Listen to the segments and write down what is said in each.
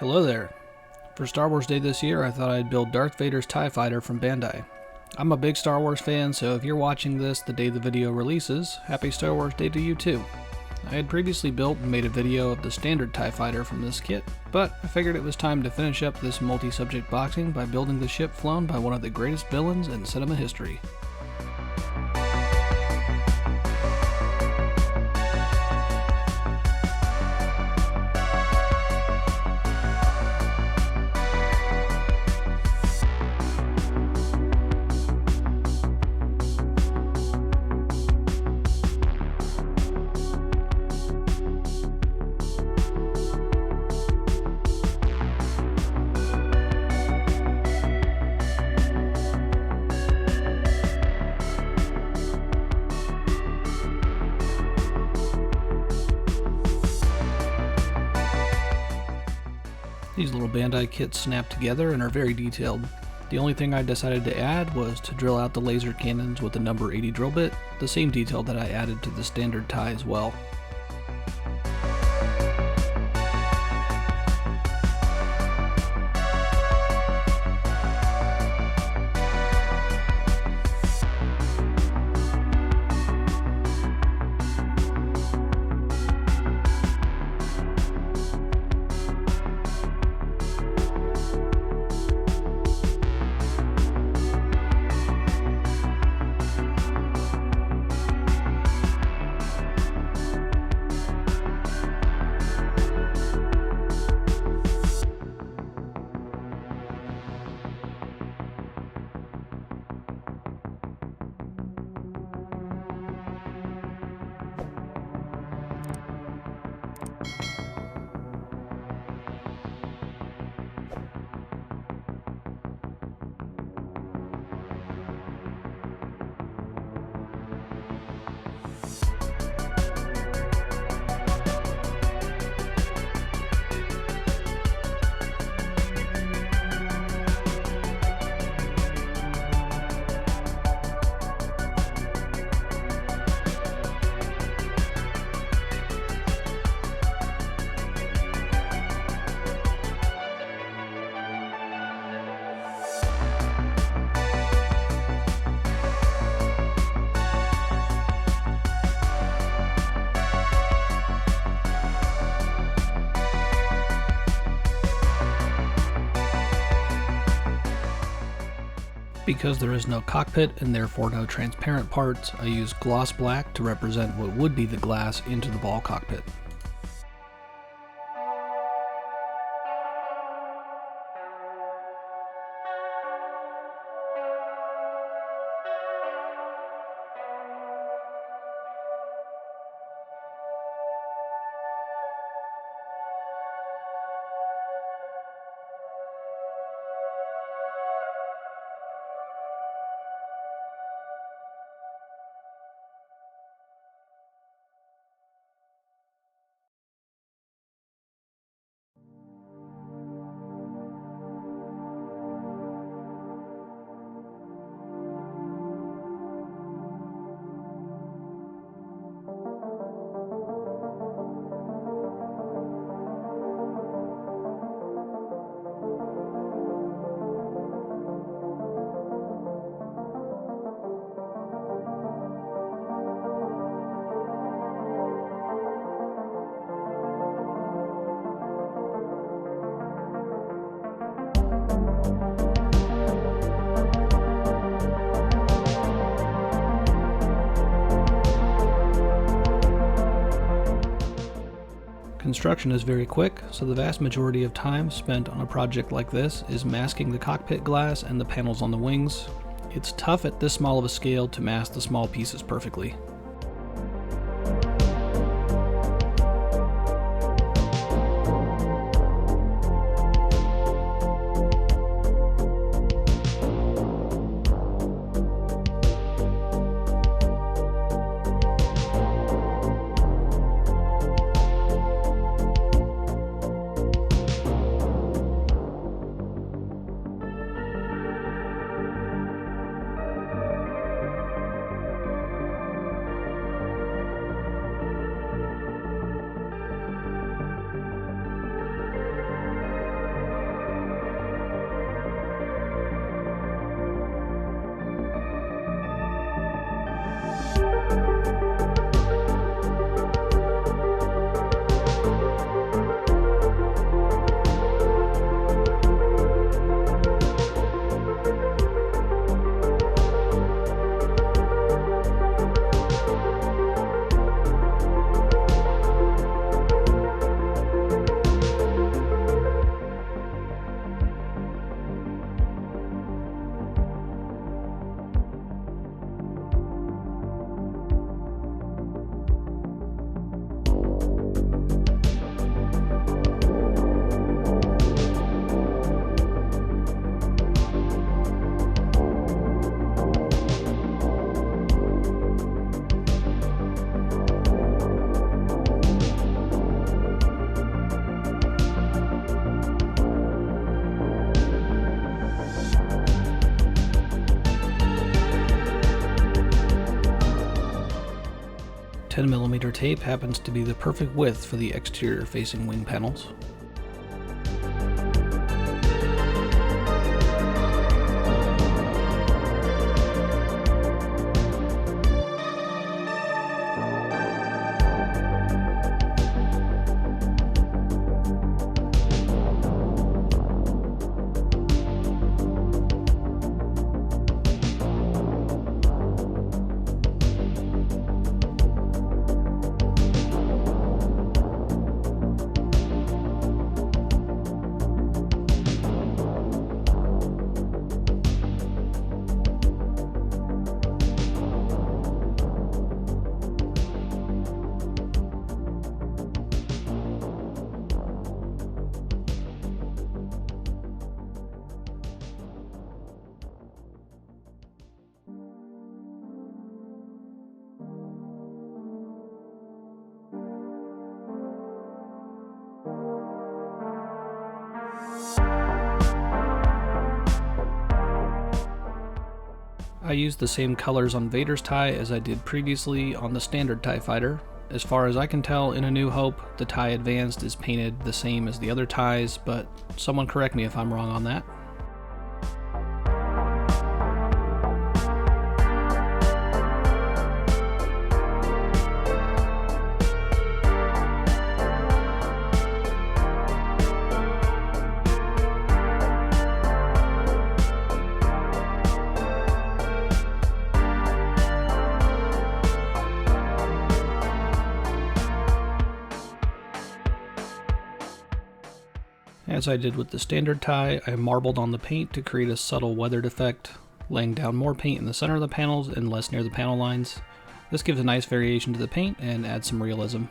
Hello there. For Star Wars Day this year, I thought I'd build Darth Vader's TIE Fighter from Bandai. I'm a big Star Wars fan, so if you're watching this the day the video releases, happy Star Wars Day to you too. I had previously built and made a video of the standard TIE Fighter from this kit, but I figured it was time to finish up this multi-subject boxing by building the ship flown by one of the greatest villains in cinema history. These little Bandai kits snap together and are very detailed. The only thing I decided to add was to drill out the laser cannons with the number 80 drill bit, the same detail that I added to the standard TIE as well. Because there is no cockpit and therefore no transparent parts, I use gloss black to represent what would be the glass into the ball cockpit. Construction is very quick, so the vast majority of time spent on a project like this is masking the cockpit glass and the panels on the wings. It's tough at this small of a scale to mask the small pieces perfectly. 10mm tape happens to be the perfect width for the exterior facing wing panels. I used the same colors on Vader's tie as I did previously on the standard TIE fighter. As far as I can tell, in A New Hope, the TIE Advanced is painted the same as the other TIEs, but someone correct me if I'm wrong on that. As I did with the standard tie, I marbled on the paint to create a subtle weathered effect, laying down more paint in the center of the panels and less near the panel lines. This gives a nice variation to the paint and adds some realism.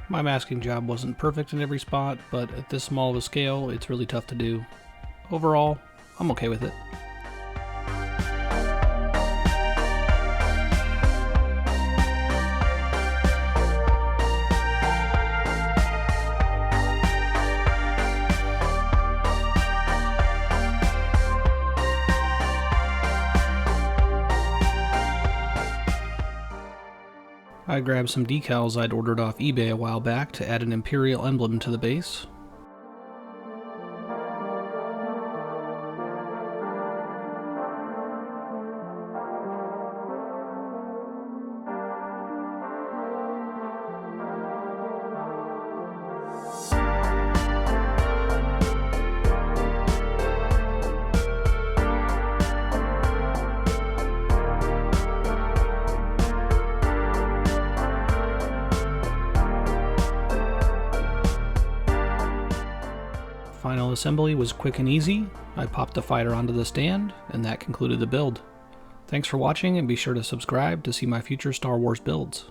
My masking job wasn't perfect in every spot, but at this small of a scale, it's really tough to do. Overall, I'm okay with it. I grabbed some decals I'd ordered off eBay a while back to add an Imperial emblem to the base. Final assembly was quick and easy. I popped the fighter onto the stand, and that concluded the build. Thanks for watching, and be sure to subscribe to see my future Star Wars builds.